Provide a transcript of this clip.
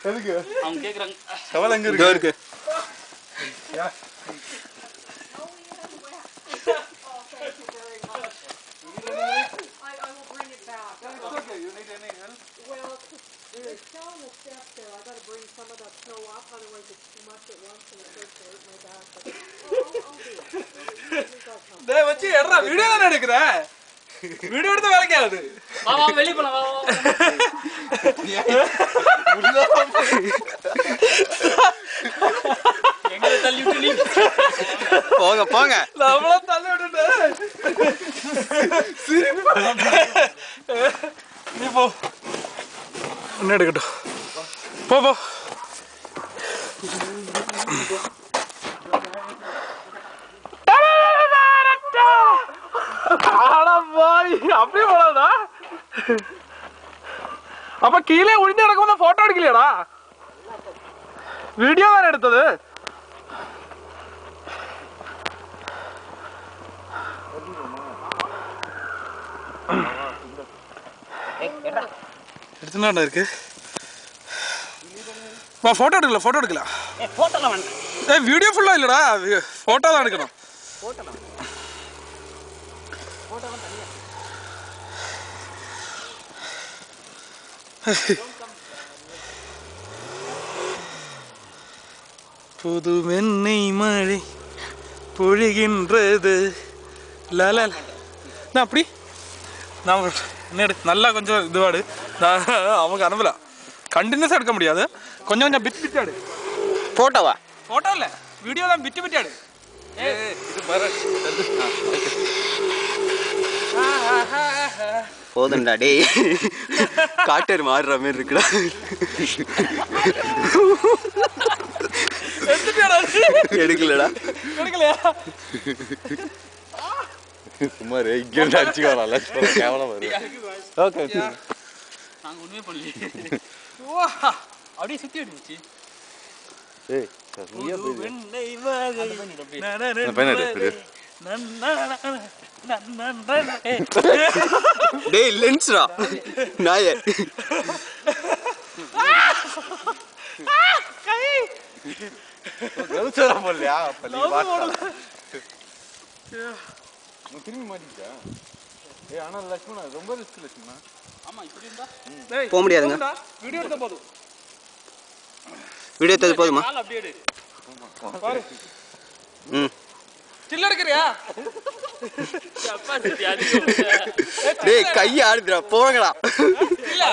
எதுக்கு அவங்க கேக்குறாங்க டவல் எங்க இருக்கு யா It's still in the steps there. I got to bring some of that snow up, otherwise it's too much at once and it hurts my back. But I'll do it. டேய் வச்சி எட்றா video தான எடுக்கற video எடுத்து வேலைக்கு ஆகுது வா வா வெளிய போலாம் வா எங்க தள்ளி விட்டு நீ போங்க போங்க நம்மள தள்ளி விட்டுட்டு சிரிப்பு நீ போ என்ன எடுக்கட்டும் போ போ அப்படியே போடாதா அப்ப கீழே உழிஞ்சு நடக்கும் போட்டோ எடுக்கலையாடா வீடியோ தானே எடுத்தது எடுத்துனா இருக்கு வா போட்டோ எடுக்கல போட்டோலாம் வேண்டாம் ஏய் வீடியோ ஃபுல்லா இல்லடா போட்டோ தான் எடுக்கணும் புது வெண்ணை மழை பொழிகின்றது லல நான் அப்படி நான் என்ன நல்லா கொஞ்சம் இதுவாடு நான் அவங்க அனுப்பல கண்டினியூஸாக எடுக்க முடியாது கொஞ்சம் கொஞ்சம் பிட் பிட்டாடு போட்டோவா ஃபோட்டோ இல்லை வீடியோ தான் பிட்டு பிட்டாடு இது பாரு போதும்டா டேய் காட்டர் மாறுற மாதிரி இருக்குடா எடுக்கலடா எடுக்கலையா சும்மா இங்க அடிச்சு வரல கேவலம் வரும் ஓகே நாங்க ஒண்ணுமே பண்ணல அப்படியே சுத்தி அடிச்சு ஏய் நீயே போய் வெண்ணை மழை டேய் லென்ஸ்டா நாயே கை கவுச்சரா போலையா பள்ளி வாட்டா திரும்பி மாட்டிட்டா ஏய் ஆனா லட்சுமணா ரொம்ப ரிஸ்க் லட்சுமணா ஆமா இப்படி இருந்தா போக முடியாதுங்க வீடியோ எடுத்த போதும் வீடியோ எடுத்தது போதுமா கால் அப்படியே எடு பாரு ம் சில்ல எடுக்கறியா கெப்பாசிட்டி அதிகம் டேய் கை ஆடுதுடா போங்கடா இல்ல